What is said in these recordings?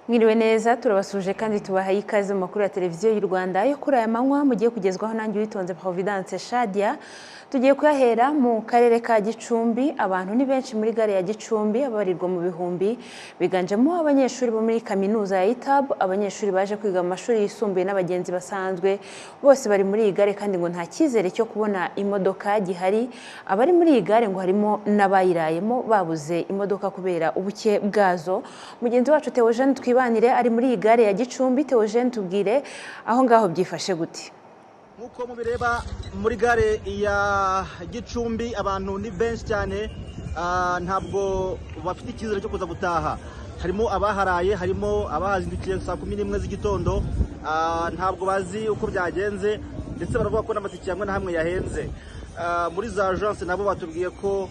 Mwiriwe neza turabasuje kandi tubahaye ikaze mu makuru ya televiziyo y'u Rwanda yo kuri aya manywa mugiye kugezwaho nanjye witonze Providence Shadia. Tugiye kuyahera mu karere ka Gicumbi. Abantu ni benshi muri gare ya Gicumbi abarirwa mu bihumbi, biganjemo abanyeshuri bo muri kaminuza ya ITAB, abanyeshuri baje kwiga mu mashuri yisumbuye n'abagenzi basanzwe. Bose bari muri iyi gare kandi ngo nta cyizere cyo kubona imodoka gihari. Abari muri iyi gare ngo harimo n'abayirayemo babuze imodoka kubera ubuke bwazo. Mugenzi wacu Theogene Twibanire ari muri iyi gare ya Gicumbi. Theogene, tubwire aho ngaho byifashe gute? Nkuko mubireba muri gare ya Gicumbi abantu ni benshi cyane, ntabwo bafite icyizere cyo kuza gutaha. Harimo abaharaye, harimo abahazindukiye saa 11 z'igitondo, ntabwo bazi uko byagenze ndetse baravuga ko n'amatike hamwe na hamwe yahenze. Muri za agence nabo batubwiye ko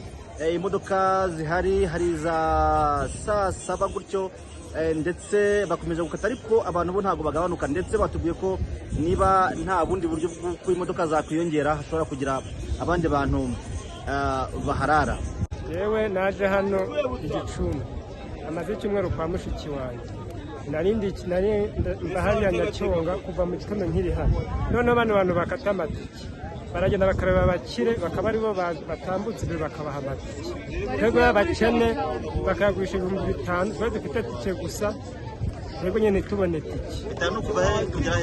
imodoka zihari hari za saa 7 gutyo, ndetse bakomeje gukata ariko abantu bo ntago bagabanuka, ndetse batubwiye ko niba nta bundi buryo bw'uko imodoka zakwiyongera hashobora kugira abandi bantu baharara. Yewe naje hano Igicumbi amaze icyumweru kwa mushiki wanjye, nari ndahari Nyacyonga kuva mu gitondo nkiri hano. None abantu bakata amatike baragenda bakareba abakire bakaba aribo batambutse bakabaha amatike, twebwe abakene bakagurisha 5,000. twe dufite tike gusa, twebwe nyine tubone tike 5 kugera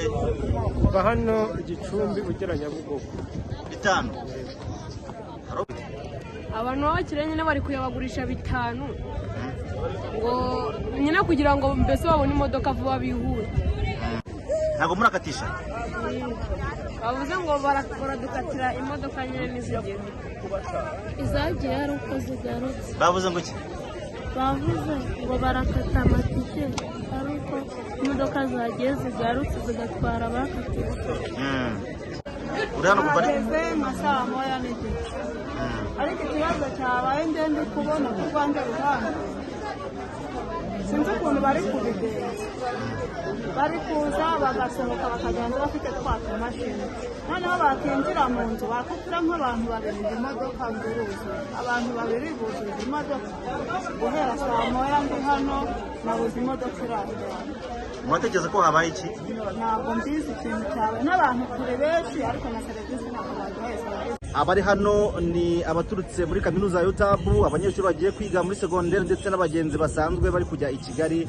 kuva hano Igicumbi ugera Nyabugogo 5. Abantu bakire nyine bari kuyabagurisha 5 ngo nyine kugira ngo mbese babone imodoka vuba bihute. Ntago murakatisha? Bavuze ngo baradukatira imodoka nyine n'izigera izagiye ari uko zigarutse. Bavuze ngo iki? Bavuze ngo barakata amatike ari uko imodoka zagiye zigarutse zigatwara abakatiwe. Uri hano kuva masaha moya n'igice, ariko ikibazo cyabaye ngende kubona ku Rwanda ruhande sinzi ukuntu bari kubigenza. Bari kuza bagasohoka bakagenda bafite twaka mashini, noneho bakinjira mu nzu bakatira nk'abantu babiri imodoka nguruzo, abantu babiri buzuye imodoka. Guhera saa moya ndi hano nabuze imodoka irahira. Mwatekereza ko habaye iki? Ntabwo mbizi ikintu cyawe, n'abantu kure benshi ariko na serivisi ntabwo baduhaye. Abari hano ni abaturutse muri kaminuza ya ITAB, abanyeshuri bagiye kwiga muri secondaire ndetse n'abagenzi basanzwe bari kujya i Kigali.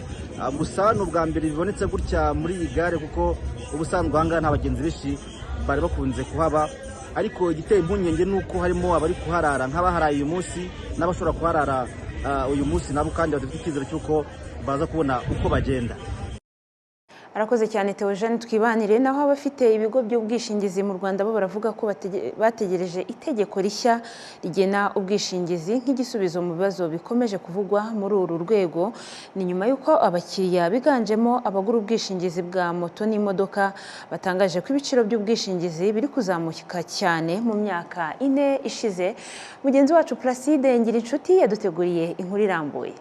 Gusa n'ubwa mbere bibonetse gutya muri iyi gare kuko ubusanzwe hanga nta bagenzi benshi bari bakunze kuhaba, ariko igiteye impungenge nuko harimo abari kuharara nk'abaharaye uyu munsi n'abashobora kuharara uyu munsi nabo kandi badafite icyizere cy'uko baza kubona uko bagenda. Arakoze cyane Theogene Twibanire. Naho abafite ibigo by'ubwishingizi mu Rwanda bo baravuga ko bategereje itegeko rishya rigena ubwishingizi nk'igisubizo mu bibazo bikomeje kuvugwa muri uru rwego. Ni nyuma y'uko abakiriya biganjemo abagura ubwishingizi bwa moto n'imodoka batangaje ko ibiciro by'ubwishingizi biri kuzamuka cyane mu myaka 4 ishize. Mugenzi wacu Placide Ngirinshuti yaduteguriye inkuru irambuye.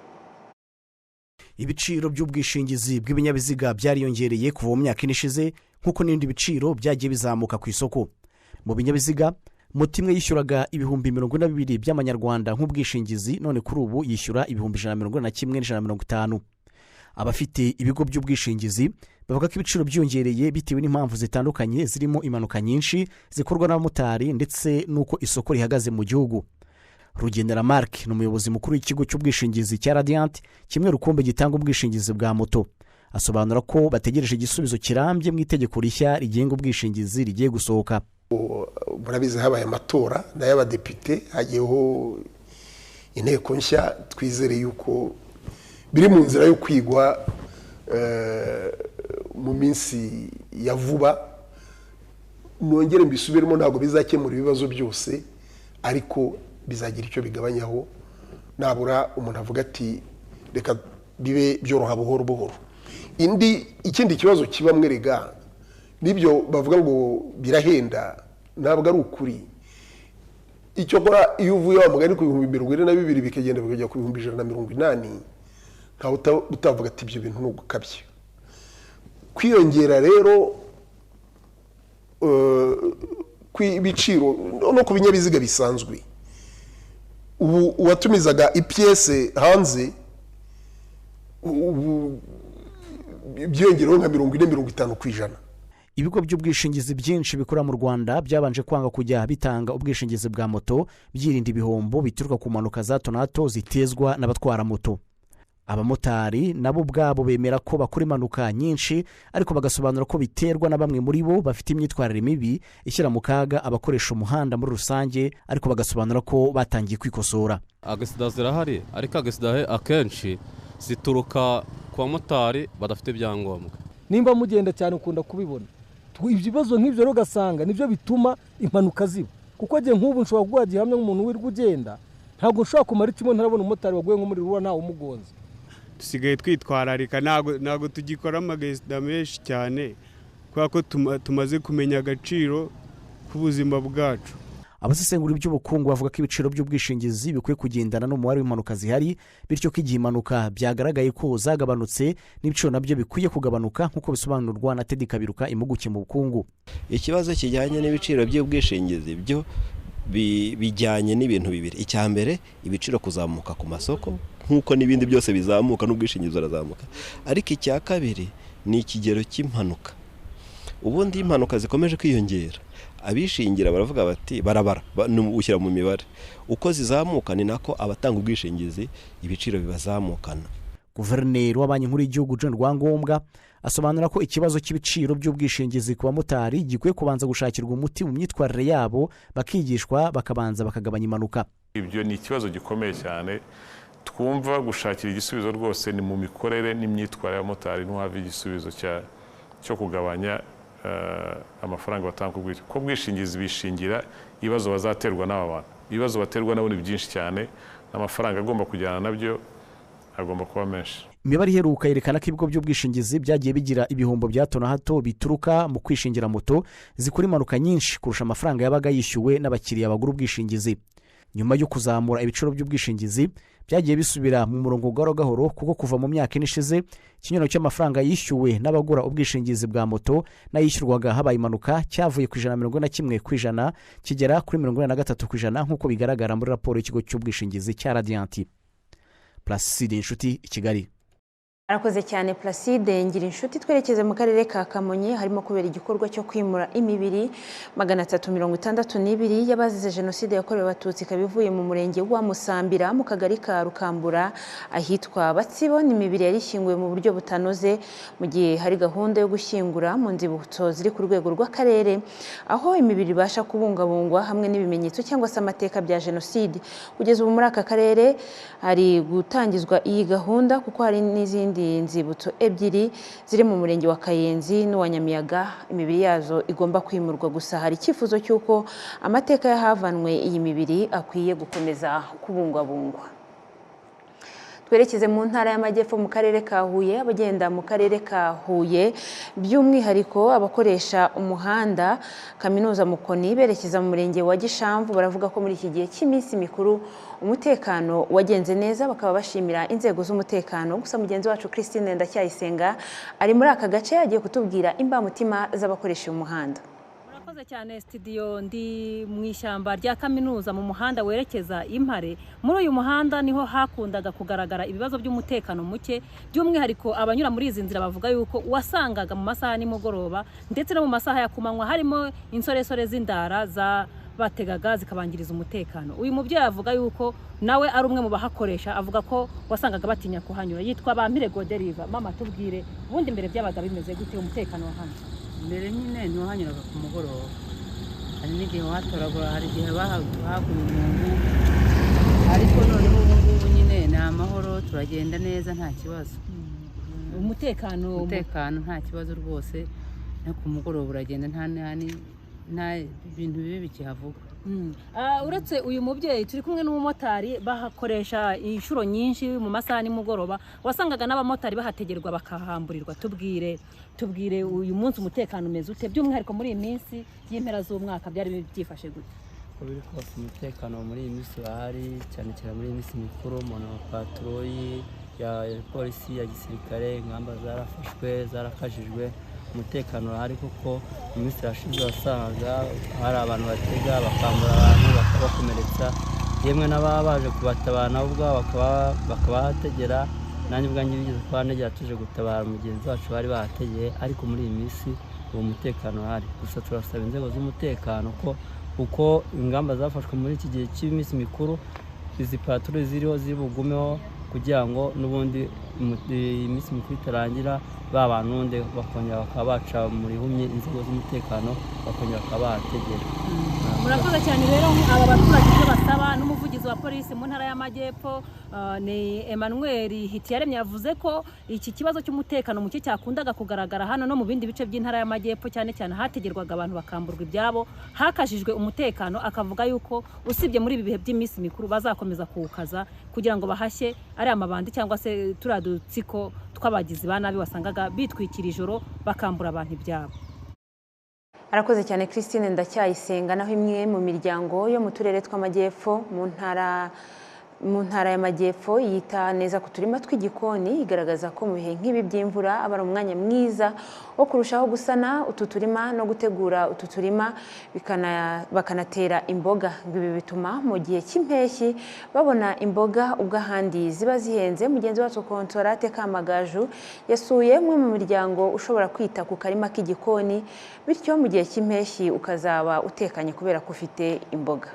Ibiciro by'ubwishingizi bw'ibinyabiziga byariyongereye kuva mu myaka 4 ishize, nkuko n'ibindi biciro byagiye bizamuka ku isoko. Mu binyabiziga, moto imwe yishyuraga ibihumbi 42 by'amanyarwanda nk'ubwishingizi, none kuri ubu yishyura ibihumbi 141,150. Abafite ibigo by'ubwishingizi bavuga ko ibiciro byiyongereye bitewe n'impamvu zitandukanye zirimo impanuka nyinshi zikorwa n'abamotari ndetse n'uko isoko rihagaze mu gihugu. Rugendera Mark ni umuyobozi mukuru w'ikigo cy'ubwishingizi cya Radiant, kimwe rukumbi gitanga ubwishingizi bwa moto. Asobanura ko bategereje igisubizo kirambye mu itegeko rishya rigenga ubwishingizi rigiye gusohoka. Murabizi habaye amatora n'ay'abadepite, hagiyeho inteko nshya, twizere yuko biri mu nzira yo kwigwa mu minsi ya vuba. Nongere mbisubiremo, ntabwo bizakemura ibibazo byose ariko bizagira icyo bigabanyaho, nabura umuntu avuga ati reka bibe byoroha buhoro buhoro. Ikindi kibazo kiba mwerega nibyo bavuga ngo birahenda, ntabwo ari ukuri. Icyo kora iyo uvuye wa mugani ku 42,000 bikagenda bikajya ku 180, ntawe utavuga ati ibyo bintu n'ugukabye. Kwiyongera rero kw'ibiciro no ku binyabiziga bisanzwe, uwatumizaga ipiyese hanze byiyongereho nka 40-50 ku ijana. Ibigo by'ubwishingizi byinshi bikorera mu Rwanda byabanje kwanga kujya bitanga ubwishingizi bwa moto byirinda ibihombo bituruka ku mpanuka za hato na hato zitezwa n'abatwara moto. Abamotari nabo ubwabo bemera ko bakora impanuka nyinshi, ariko bagasobanura ko biterwa na bamwe muri bo bafite imyitwarire mibi ishyira mu kaga abakoresha umuhanda muri rusange, ariko bagasobanura ko batangiye kwikosora. Agasida zirahari, ariko agasida akenshi zituruka ku bamotari badafite ibyangombwa. Nimba mugenda cyane ukunda kubibona ibibazo nk'ibyo rero ugasanga nibyo bituma impanuka ziba, kuko agiye nk'ubu nshobora kuguha gihamya nk'umuntu wirirwa ugenda, ntabwo nshobora kumara ikimo ntarabona umumotari waguye nko muri ruwa ntawe umugonze. Dusigaye twitwararika, ntabwo tugikora amagesida menshi cyane kubera ko tumaze kumenya agaciro k'ubuzima bwacu. Abasesengura iby'ubukungu bavuga ko ibiciro by'ubwishingizi bikwiye kugendana n'umubare w'impanuka zihari, bityo ko igihe impanuka byagaragaye ko zagabanutse n'ibiciro nabyo bikwiye kugabanuka nk'uko bisobanurwa na Teddy Kabiruka, impuguke mu bukungu. Ikibazo kijyanye n'ibiciro by'ubwishingizi byo bijyanye n'ibintu bibiri. Icya mbere, ibiciro kuzamuka ku masoko nk'uko n'ibindi byose bizamuka n'ubwishingizi burazamuka, ariko icya kabiri ni ikigero cy'impanuka. Ubundi impanuka zikomeje kwiyongera, abishingira baravuga bati barabara ushyira mu mibare, uko zizamuka ni nako abatanga ubwishingizi ibiciro bibazamukana. Guverineri wa Banki Nkuru y'Igihugu John Rwangombwa asobanura ko ikibazo cy'ibiciro by'ubwishingizi ku bamotari gikwiye kubanza gushakirwa umuti mu myitwarire yabo, bakigishwa bakabanza bakagabanya impanuka. Ibyo ni ikibazo gikomeye cyane, twumva gushakira igisubizo rwose ni mu mikorere n'imyitwarire y'abamotari, n'uhava igisubizo cyo kugabanya amafaranga batanga kubwira ko ubwishingizi bishingira ibibazo bazaterwa n'aba bantu. Ibibazo baterwa nabo ni byinshi cyane, n'amafaranga agomba kujyana nabyo agomba kuba menshi. Imibare iheruka yerekana ko ibigo by'ubwishingizi byagiye bigira ibihombo bya hato na hato bituruka mu kwishingira moto zikora impanuka nyinshi kurusha amafaranga yabaga yishyuwe n'abakiriya bagura ubwishingizi. Nyuma yo kuzamura ibiciro by'ubwishingizi byagiye bisubira mu murongo gahoro gahoro, kuko kuva mu myaka inishize ikinyuranyo cy'amafaranga yishyuwe n'abagura ubwishingizi bwa moto n'ayishyurwaga habaye impanuka cyavuye ku 41% kigera kuri 43% nk'uko bigaragara muri raporo y'ikigo cy'ubwishingizi cya Radiant. Placide Inshuti, i Kigali. Arakoze cyane Placide Ngirinshuti. Twerekeze mu karere ka Kamonyi, harimo kubera igikorwa cyo kwimura imibiri 362 y'abazize jenoside yakorewe abatutsi kabivuye mu murenge wa Musambira mu kagari ka Rukambura ahitwa Batsibo. Imibiri yarishyinguwe mu buryo butanoze mu gihe hari gahunda yo gushyingura mu nzibutso ziri ku rwego rw'akarere, aho imibiri ibasha kubungabungwa hamwe n'ibimenyetso cyangwa se amateka bya jenoside. Kugeza ubu muri aka karere hari gutangizwa iyi gahunda, kuko hari n'izindi nzibutso ebyiri ziri mu murenge wa Kayenzi n'uwa Nyamiyaga imibiri yazo igomba kwimurwa. Gusa hari icyifuzo cy'uko amateka yahavanwe iyi mibiri akwiye gukomeza kubungwabungwa. Twerekeze mu ntara y'Amajyepfo mu karere ka Huye. Abagenda mu karere ka Huye by'umwihariko abakoresha umuhanda Kaminuza Mukoni berekeza mu murenge wa Gishamvu baravuga ko muri iki gihe cy'iminsi mikuru umutekano wagenze neza, bakaba bashimira inzego z'umutekano. Gusa mugenzi wacu Christine Ndacyayisenga ari muri aka gace, yagiye kutubwira imbamutima z'abakoresha umuhanda. Murakoze cyane studio, ndi mu ishyamba rya Kaminuza mu muhanda werekeza Impare. Muri uyu muhanda niho hakundaga kugaragara ibibazo by'umutekano muke, by'umwihariko abanyura muri izi nzira bavuga yuko wasangaga mu masaha nimugoroba ndetse no mu masaha ya kumanywa harimo insoresore z'indara za bategaga zikabangiriza umutekano. Uyu mubyeyi avuga yuko nawe ari umwe mu bahakoresha, avuga ko wasangaga batinya kuhanyura. Yitwa Bampire Goderiva. Mama, tubwire ubundi mbere byabaga bimeze gute umutekano wa hano? Mbere nyine ntiwahanyuraga ku mugoroba, hari n'igihe watoragura, hari igihe bahaguye umuntu, ariko noneho ubu ngubu nyine ni amahoro, turagenda neza nta kibazo. Umutekano nta kibazo rwose, no ku mugoroba uragenda nta bintu bibi bikihavuga. Uretse uyu mubyeyi turi kumwe n'umumotari bahakoresha inshuro nyinshi mu masaha nimugoroba, wasangaga n'abamotari bahategerwa bakahamburirwa. Tubwire uyu munsi umutekano umeze ute, by'umwihariko muri iyi minsi y'impera z'umwaka byari byifashe gute? Biri kose umutekano muri iyi minsi ahari, cyane cyane muri iyi minsi mikuru, umuntu wa patroli ya polisi ya gisirikare, ingamba zarafashwe zarakajijwe, umutekano urahari kuko iminsi irashize wasangaga hari abantu batega bakambura abantu bakabakomeretsa, yemwe n'ababa baje kubatabana ubwabo bakabahategera nanjye ubwanjye bigeze twanegera tuje gutabara mugenzi wacu bari bahategeye ariko muri iyi minsi uwo mutekano uhari. Gusa turasaba inzego z'umutekano ko uko ingamba zafashwe muri iki gihe cy'iminsi mikuru izi patrouille ziriho ziri bugumeho kugira ngo n'ubundi iminsi mikuru itarangira ba bantu bakongera bakaba baca muri humye inzego z'umutekano bakongera bakaba bahategera. Murakoze cyane rero aba baturage icyo basaba n'umuvugizi wa polisi mu ntara y'Amajyepfo ni Emmanuel Hitiyaremye yavuze ko iki kibazo cy'umutekano muke cyakundaga kugaragara hano no mu bindi bice by'intara y'Amajyepfo cyane cyane hategerwaga abantu bakamburwa ibyabo hakajijwe umutekano, akavuga yuko usibye muri ibi bihe by'iminsi mikuru bazakomeza kuwukaza kugira ngo bahashye ari amabandi cyangwa se turadutsiko tw'abagizi ba nabi wasangaga bitwikira ijoro bakambura abantu ibyabo. Arakoze cyane Christine Ndacyayisenga. Naho imwe mu miryango yo mu turere tw'Amajyepfo mu ntara y'Amajyepfo yita neza ku turima tw'igikoni igaragaza ko mu bihe nk'ibi by'imvura aba ari umwanya mwiza wo kurushaho gusana utu turima no gutegura utu turima bakanatera imboga. Ibi bituma mu gihe cy'impeshyi babona imboga ubwo ahandi ziba zihenze. Mugenzi wacu Consolate Kamagaju yasuye umwe mu miryango ushobora kwita ku karima k'igikoni bityo mu gihe cy'impeshyi ukazaba utekanye kubera ko ufite imboga.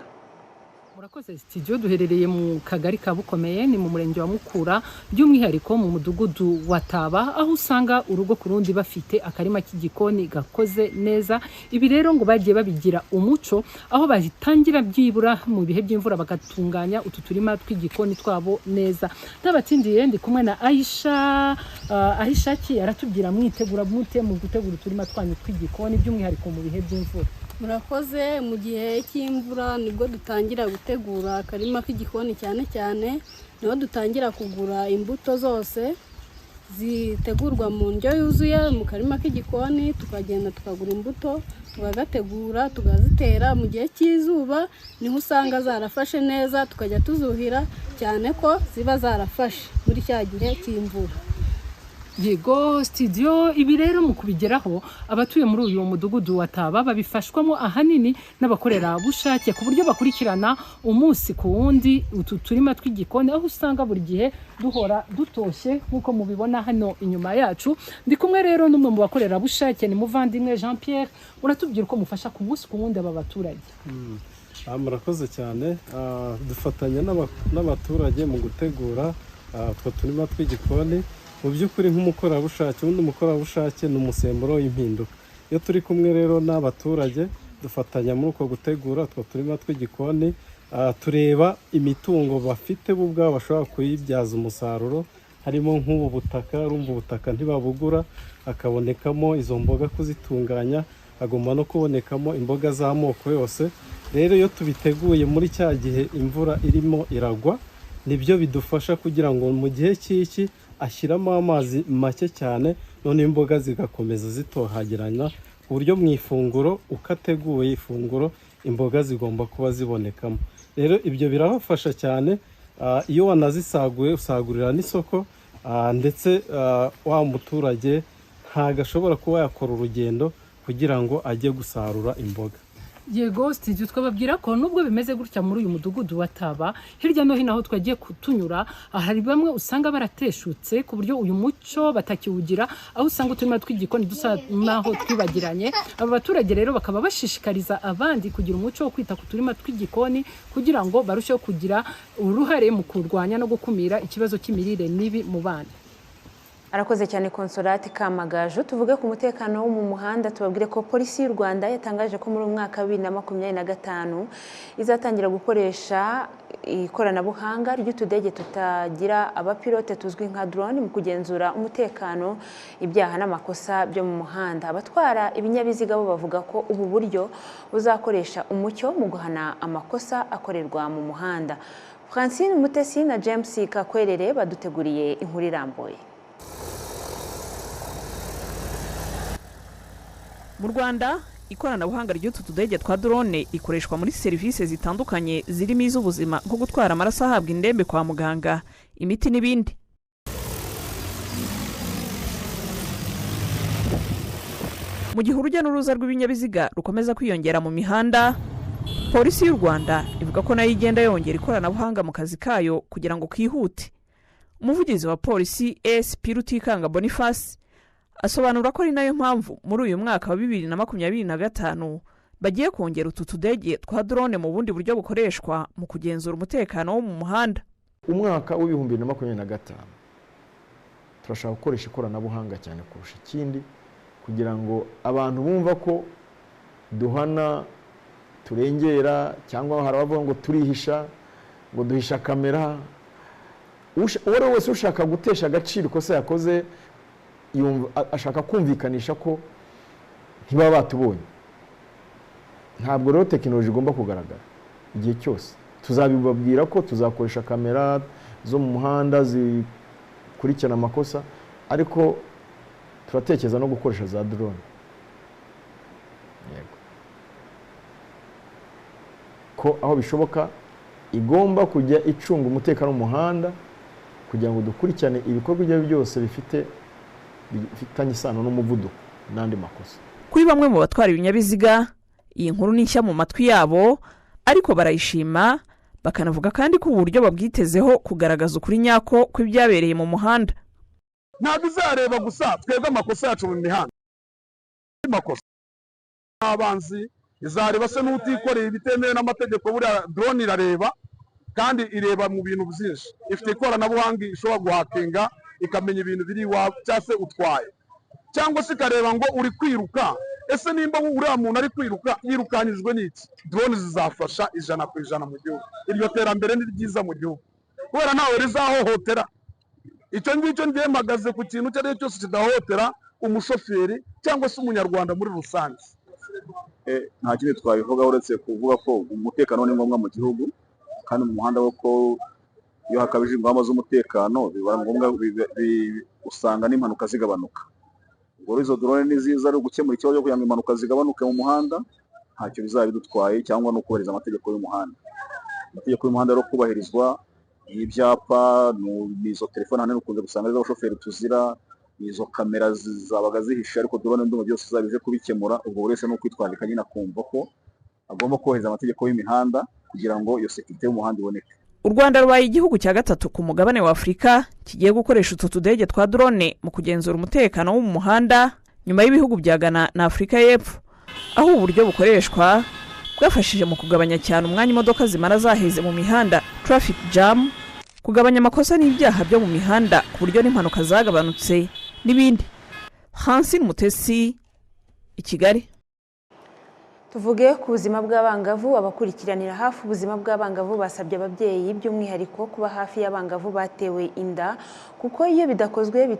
Murakoze studio duherereye mu kagari ka Bukomeye ni mu murenge wa Mukura by'umwihariko mu mudugudu wa Taba aho usanga urugo ku rundi bafite akarima k'igikoni gakoze neza. Ibi rero ngo bagiye babigira umuco aho bahitangira byibura mu bihe by'imvura bagatunganya utu turima tw'igikoni twabo neza. Ndabatsindiye ndi kumwe na Aisha ki aratubwira mwitegura mute mu gutegura uturima twanyu tw'igikoni by'umwihariko mu bihe by'imvura. Murakoze, mu gihe cy'imvura nibwo dutangira gutegura akarima k'igikoni cyane cyane niho dutangira kugura imbuto zose zitegurwa mu ndyo yuzuye mu karima k'igikoni, tukagenda tukagura imbuto tukagategura tukazitera. Mu gihe cy'izuba niho usanga zarafashe neza tukajya tuzuhira cyane ko ziba zarafashe muri cya gihe cy'imvura. Yego studio ibi rero mu kubigeraho abatuye muri uyu mudugudu wa Taba babifashwamo ahanini n'abakorera bushake ku buryo bakurikirana umunsi ku wundi utu turima tw'igikoni aho usanga buri gihe duhora dutoshye nkuko mubibona hano inyuma yacu. Ndi kumwe rero n'umwe mu bakorera bushake ni muvandimwe Jean Pierre, uratubwira uko mufasha ku munsi ku wundi aba baturage. Murakoze cyane, dufatanya n'abaturage mu gutegura utwo turima tw'igikoni. Mu by'ukuri nk'umukorerabushake ubundi umukorerabushake ni umusemburo w'impinduka. Iyo turi kumwe rero n'abaturage dufatanya muri uko gutegura utwo turima tw'igikoni, tureba imitungo bafite bo ubwabo bashobora kuyibyaza umusaruro, harimo nk'ubu butaka, urumva ubutaka ntibabugura, hakabonekamo izo mboga kuzitunganya, hagomba no kubonekamo imboga z'amoko yose. Rero iyo tubiteguye muri cya gihe imvura irimo iragwa nibyo bidufasha kugira ngo mu gihe cy'iki ashyiramo amazi make cyane none imboga zigakomeza zitohagirana ku buryo mu ifunguro ukateguye ifunguro imboga zigomba kuba zibonekamo. Rero ibyo birabafasha cyane iyo wanazisaguye usagurira n'isoko ndetse wa muturage ntago ashobora kuba yakora urugendo kugira ngo ajye gusarura imboga. Yego studio twababwira ko nubwo bimeze gutya muri uyu mudugudu wa Taba hirya no hino aho twagiye kutunyura hari bamwe usanga barateshutse ku buryo uyu muco batakiwugira aho usanga uturima tw'igikoni dusa naho twibagiranye. Aba baturage rero bakaba bashishikariza abandi kugira umuco wo kwita ku turima tw'igikoni kugira ngo barusheho kugira uruhare mu kurwanya no gukumira ikibazo cy'imirire mibi mu bana. Arakoze cyane Consolate Kamagaju. Tuvuge ku mutekano wo mu muhanda, tubabwire ko polisi y'u Rwanda yatangaje ko muri umwaka wa 2025 izatangira gukoresha ikoranabuhanga ry'utudege tutagira abapilote tuzwi nka drone mu kugenzura umutekano, ibyaha n'amakosa byo mu muhanda. Abatwara ibinyabiziga bo bavuga ko ubu buryo buzakoresha umucyo mu guhana amakosa akorerwa mu muhanda. Francine Mutesi na James Kakwerere baduteguriye inkuru irambuye. Mu Rwanda ikoranabuhanga ry'utu tudege twa drone ikoreshwa muri serivisi zitandukanye zirimo iz'ubuzima nko gutwara amaraso ahabwa indembe kwa muganga, imiti n'ibindi. Mu gihe urujya n'uruza rw'ibinyabiziga rukomeza kwiyongera mu mihanda, polisi y'u Rwanda ivuga ko nayo igenda yongera ikoranabuhanga mu kazi kayo kugira ngo kwihute. umuvugizi wa polisi SP Rutikanga Boniface asobanura ko ari nayo mpamvu muri uyu mwaka wa 2025 bagiye kongera utu tudege twa drone mu bundi buryo bukoreshwa mu kugenzura umutekano wo mu muhanda. Umwaka w'ibihumbi 2025 turashaka gukoresha ikoranabuhanga cyane kurusha ikindi kugira ngo abantu bumva ko duhana turengera cyangwa hari abavuga ngo turihisha ngo duhisha kamera. Uwo wese ushaka gutesha agaciro ikosa yakoze ashaka kumvikanisha ko ntibaba batubonye. Ntabwo rero tekinoloji igomba kugaragara igihe cyose. Tuzabibabwira ko tuzakoresha kamera zo mu muhanda zikurikirana amakosa, ariko turatekereza no gukoresha za drone. Yego. Ko aho bishoboka igomba kujya icunga umutekano mu muhanda kugira ngo dukurikirane ibikorwa ibyo byose bifitanye isano n'umuvuduko n'andi makosa. Kuri bamwe mu batwara ibinyabiziga iyi nkuru ni nshya mu matwi yabo, ariko barayishima bakanavuga kandi ko uburyo babwitezeho kugaragaza ukuri nyako kw'ibyabereye mu muhanda. Ntabwo izareba gusa twebwe amakosa yacu mu mihanda, amakosa abanzi izareba se n'utikoreye ibitemewe n'amategeko. Buriya drone irareba kandi ireba mu bintu byinshi, ifite ikoranabuhanga ishobora guhakinga ikamenya ibintu biri iwawe cyangwa se utwaye, cyangwa se ikareba ngo uri kwiruka, ese nimba uriya muntu ari kwiruka yirukanyijwe n'iki. Drone zizafasha 100% mu gihugu. Iryo terambere ni ryiza mu gihugu kubera ntawe rizahohotera. Icyo ngicyo ngiye mpagaze ku kintu icyo ari cyo cyose kidahohotera umushoferi cyangwa se umunyarwanda muri rusange. Nta kindi twabivuga uretse kuvuga ko umutekano ni ngombwa mu gihugu, kandi mu muhanda ko iyo hakabije ingamba z'umutekano biba ngombwa usanga n'impanuka zigabanuka. Ubwo izo drone ni ziza ari gukemura ikibazo kugira ngo impanuka zigabanuke mu muhanda, ntacyo bizaba bidutwaye, cyangwa no kubahiriza amategeko y'umuhanda. Amategeko y'umuhanda rero kubahirizwa, ibyapa n'izo telefone hano ukunze gusanga z'abashoferi tuzira, izo kamera zabaga zihisha, ariko drone ndumva byose zabije kubikemura. Ubwo buri wese no kwitwararika nyine akumva ko agomba kubahiriza amategeko y'imihanda kugira ngo iyo sekirite y'umuhanda iboneke. U Rwanda rubaye igihugu cya gatatu ku mugabane wa Afurika kigiye gukoresha utu tudege twa drone mu kugenzura umutekano wo mu muhanda, nyuma y'ibihugu bya Ghana na Afurika y'Epfo, aho uburyo bukoreshwa bwafashije mu kugabanya cyane umwanya imodoka zimara zaheze mu mihanda, traffic jam, kugabanya amakosa n'ibyaha byo mu mihanda ku buryo n'impanuka zagabanutse n'ibindi. Hansi Mutesi, i Kigali. Tuvuge ku buzima bw'abangavu. Abakurikiranira hafi ubuzima bw'abangavu basabye ababyeyi by'umwihariko kuba hafi y'abangavu batewe inda, kuko iyo bidakozwe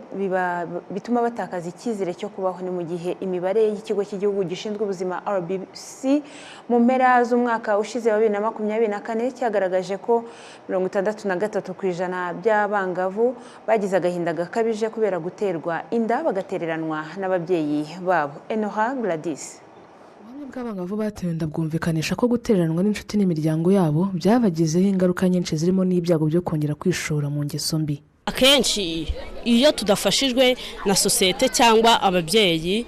bituma batakaza icyizere cyo kubaho. Ni mu gihe imibare y'ikigo cy'igihugu gishinzwe ubuzima RBC mu mpera z'umwaka ushize wa 2024 cyagaragaje ko 63% by'abangavu bagize agahinda gakabije kubera guterwa inda bagatereranwa n'ababyeyi babo. Enoha Gladys. Bw'abangavu batewe inda bwumvikanisha ko gutereranwa n'inshuti n'imiryango yabo byabagizeho ingaruka nyinshi zirimo n'ibyago byo kongera kwishora mu ngeso mbi. Akenshi iyo tudafashijwe na sosiyete cyangwa ababyeyi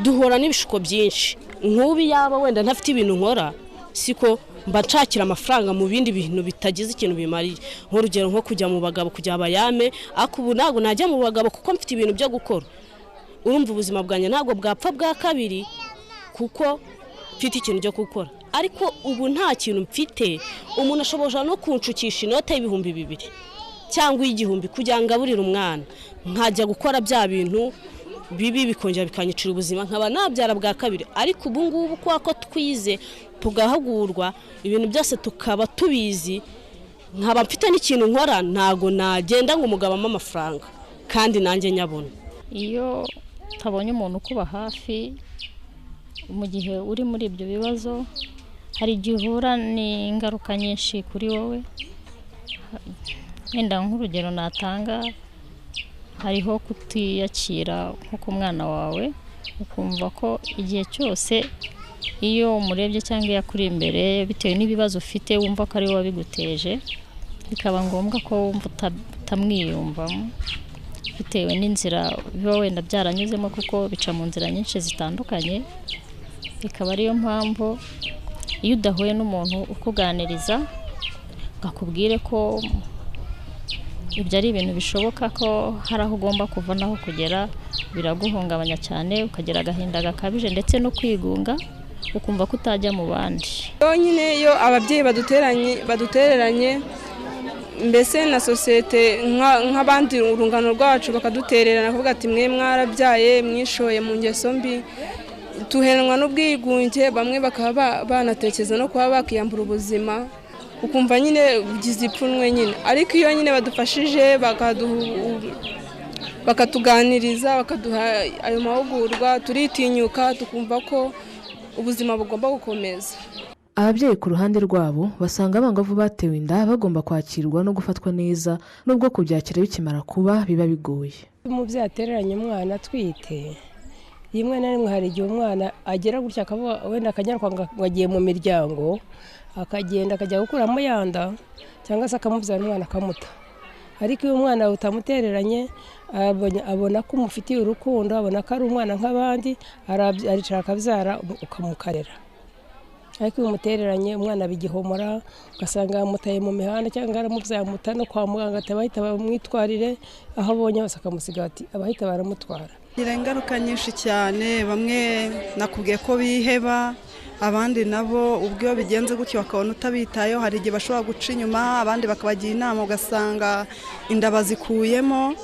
duhora n'ibishuko byinshi. Nk'ubu yaba wenda ntafite ibintu nkora, siko mba nshakira amafaranga mu bindi bintu bitagize ikintu bimariye. Nk'urugero nko kujya mu bagabo kujya abayame, ariko ubu ntabwo najya mu bagabo kuko mfite ibintu byo gukora. Urumva ubuzima bwanjye ntabwo bwapfa bwa kabiri kuko mfite ikintu cyo gukora. Ariko ubu nta kintu mfite, umuntu ashobora no kunshukisha inote y'ibihumbi 2 cyangwa 1,000 kugira ngo aburire umwana, nkajya gukora bya bintu bibi bikongera bikanyicira ubuzima, nkaba nabyara bwa kabiri. Ariko ubu ngubu ko twize tugahagurwa ibintu byose tukaba tubizi, nkaba mfite n'ikintu nkora, ntago nagenda ngo umugabamo amafaranga kandi nanjye nyabona. Iyo tabonye umuntu kuba hafi mu gihe uri muri ibyo bibazo, hari gihura n'ingaruka nyinshi kuri wowe. Wenda nk'urugero natanga, hariho kutiyakira nko ku mwana wawe, ukumva ko igihe cyose iyo umurebye cyangwa yakuri imbere bitewe n'ibibazo ufite wumva ko ari wowe wabiguteje, bikaba ngombwa ko wumva utamwiyumvamo bitewe n'inzira biba wenda byaranyuzemo, kuko bica mu nzira nyinshi zitandukanye. Bikaba ariyo mpamvu iyo udahuye n'umuntu ukuganiriza akakubwire ko ibyo ari ibintu bishoboka ko hari aho ugomba kuva naho kugera, biraguhungabanya cyane, ukagira agahinda gakabije ndetse no kwigunga ukumva ko utajya mu bandi. Nyine iyo ababyeyi badutereranye mbese na sosiyete nk'abandi urungano rwacu bakadutererana kuvuga ati mwe mwarabyaye mwishoye mu ngeso mbi, tuheranwa n'ubwigunge, bamwe bakaba banatekereza no kuba bakiyambura ubuzima, ukumva nyine ugize ipfunwe nyine. Ariko iyo nyine badufashije bakatuganiriza, bakaduha ayo mahugurwa, turitinyuka tukumva ko ubuzima bugomba gukomeza. Ababyeyi ku ruhande rwabo basanga abangavu batewe inda bagomba kwakirwa no gufatwa neza, nubwo kubyakira bikimara kuba biba bigoye. Umubyeyi atereranye umwana atwite, rimwe na rimwe hari igihe umwana agera gutya akavuga wenda akanyarwa ngo agiye mu miryango, akagenda akajya gukuramo yanda cyangwa se akamubyara umwana akamuta. Ariko iyo umwana utamutereranye abona ko umufitiye urukundo, abona ko ari umwana nk'abandi, aricara akabyara ukamukarera. Ariko iyo umutereranye umwana bigihomora, ugasanga yamutaye mu mihanda cyangwa aramubyaye amuta no kwa muganga bahita bamwitwarire, aho abonye bose akamusiga ati abahita baramutwara. Gira ingaruka nyinshi cyane, bamwe nakubwiye ko biheba, abandi nabo ubwo iyo bigenze gutyo bakabona utabitayeho, hari igihe bashobora guca inyuma, abandi bakabagira inama ugasanga inda bazikuyemo.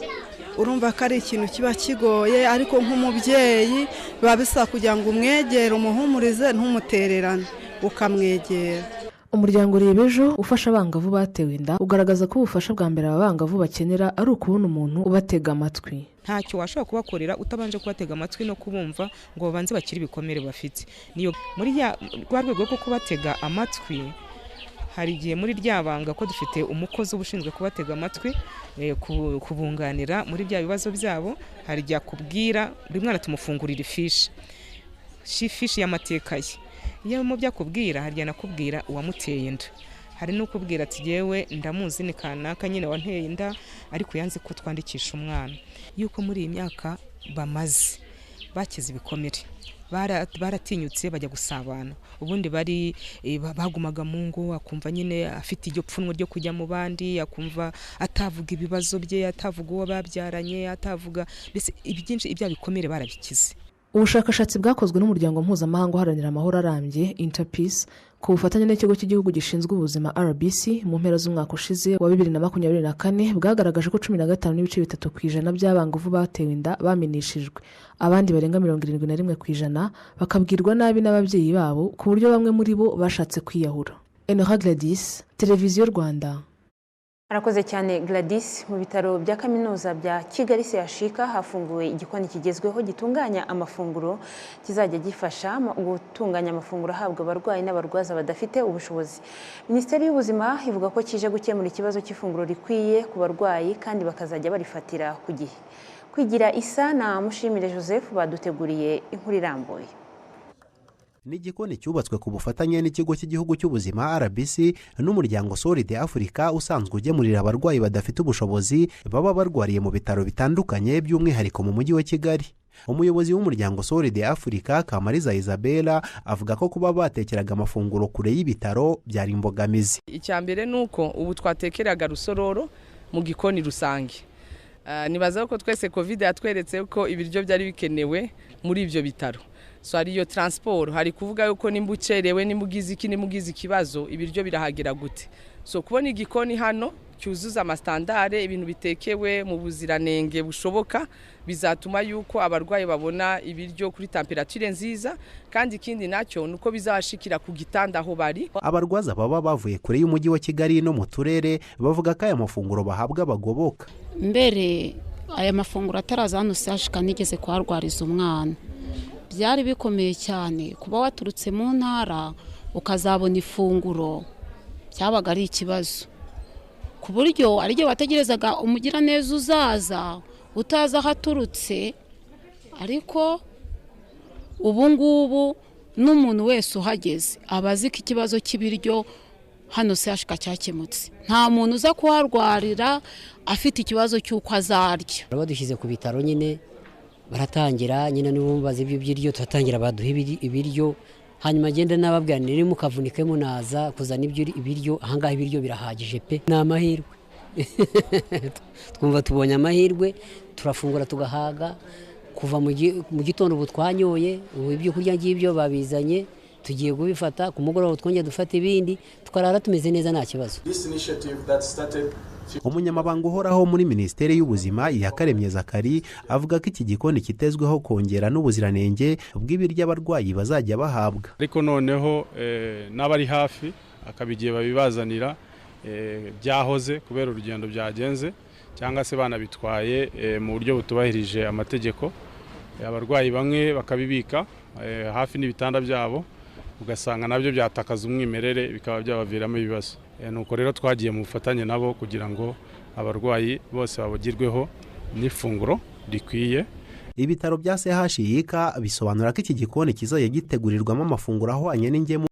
Urumva ko ari ikintu kiba kigoye, ariko nk'umubyeyi biba bisaba kugira ngo umwegere, umuhumurize, ntumutererane, ukamwegera. Umuryango Reba Ejo ufasha abangavu batewe inda ugaragaza ko ubufasha bwa mbere aba bangavu bakenera ari ukubona umuntu ubatega amatwi. Ntacyo washobora kubakorera utabanje kubatega amatwi no kubumva ngo babanze bakire ibikomere bafite. Niyo muri rwa rwego rwo kubatega amatwi, hari igihe muri ryabanga ko dufite umukozi ubushinzwe kubatega amatwi, kubunganira muri bya bibazo byabo. Hari igihe akubwira buri mwana tumufungurira ifishi y'amateka ye. Iyo mu byo akubwira hari igihe anakubwira uwamuteye inda, hari n'ukubwira ati yewe ndamuzi ni kanaka nyine wanteye inda, ariko yanze ko twandikisha umwana. Yuko muri iyi myaka bamaze bakize ibikomere, baratinyutse bajya gusabana. Ubundi bagumaga mu ngo, akumva nyine afite iryo pfunwe ryo kujya mu bandi, akumva atavuga ibibazo bye, atavuga uwo babyaranye, atavuga mbese ibyinshi ibya bikomere barabikize. Ubushakashatsi bwakozwe n'umuryango mpuzamahanga uharanira amahoro arambye Interpeace ku bufatanye n'ikigo cy'igihugu gishinzwe ubuzima RBC mu mpera z'umwaka ushize wa 2024 bwagaragaje ko 15.3% by'abangavu batewe inda baminishijwe, abandi barenga 71% bakabwirwa nabi n'ababyeyi babo ku buryo bamwe muri bo bashatse kwiyahura. Enora Gladys, Televiziyo Rwanda. Arakoze cyane Gladys. Mu bitaro bya kaminuza bya Kigali CHUK hafunguwe igikoni kigezweho gitunganya amafunguro, kizajya gifasha gutunganya amafunguro ahabwa abarwayi n'abarwaza badafite ubushobozi. Minisiteri y'Ubuzima ivuga ko kije gukemura ikibazo cy'ifunguro rikwiye ku barwayi kandi bakazajya barifatira ku gihe. Kwigira Isa na Mushimire Joseph baduteguriye inkuru irambuye. N'igikoni cyubatswe ku bufatanye n'ikigo cy'igihugu cy'ubuzima RBC n'umuryango Solide Africa usanzwe ugemurira abarwayi badafite ubushobozi baba barwariye mu bitaro bitandukanye by'umwihariko mu mujyi wa Kigali. Umuyobozi w'umuryango Solide Africa Kamariza Isabella avuga ko kuba batekeraga amafunguro kure y'ibitaro byari imbogamizi. Icyambere nuko ubu twatekeraga rusororo mu gikoni rusange. Nibaza ko twese Covid yatweretse ko ibiryo byari bikenewe muri ivyo bitaro. So ariyo transport, hari kuvuga yuko nimbucerewe nimugize iki nimugize ikibazo ibiryo birahagera gute. So kubona igikoni hano cyuzuza amastandare, ibintu bitekewe mu buziranenge bushoboka, bizatuma yuko abarwayi babona ibiryo kuri temperature nziza, kandi ikindi nacyo nuko bizashikira ku gitanda aho bari. Abarwaza baba bavuye kure y'umujyi wa Kigali no mu turere bavuga ko aya mafunguro bahabwa bagoboka. Mbere aya mafunguro ataraza hano CHUK nigeze kwarwariza umwana. Byari bikomeye cyane kuba waturutse mu ntara ukazabona ifunguro, byabaga ari ikibazo ku buryo ari gihe wategerezaga umugira neza uzaza utaza haturutse. Ariko ubu ngubu n'umuntu wese uhageze abazi ko ikibazo cy'ibiryo hano CHUK cyakemutse. Nta muntu uza kuharwarira afite ikibazo cy'uko azarya. Badushyize ku bitaro nyine baratangira nyine n'ubumbaza ibyo byiryo, turatangira baduha ibiryo, hanyuma agenda n'ababwanira mukavunike munaza kuzana ibiryo, ahangaha ibiryo birahagije pe. Ni amahirwe twumva tubonye amahirwe turafungura tugahaga kuva mu gitondo ubu twanyoye ubu ibyo kurya ngibyo babizanye tugiye kubifata ku mugoroba twongera dufata ibindi tukarara tumeze neza nta kibazo. Umunyamabanga uhoraho muri Minisiteri y'Ubuzima Iyakaremye Zakari avuga ko iki gikoni kitezweho kongera n'ubuziranenge bw'ibiryo abarwayi bazajya bahabwa. Ariko noneho n'abari hafi akabigiye babibazanira byahoze kubera urugendo byagenze cyangwa se banabitwaye mu buryo butubahirije amategeko, abarwayi bamwe bakabibika hafi n'ibitanda byabo ugasanga nabyo byatakaza umwimerere bikaba byabaviramo ibibazo. Nuko rero twagiye mu bufatanye nabo kugira ngo abarwayi bose babugirweho n'ifunguro rikwiye. Ibitaro bya CHUK bisobanura ko iki gikoni kizajya gitegurirwamo amafunguro ahwanye n'ingemu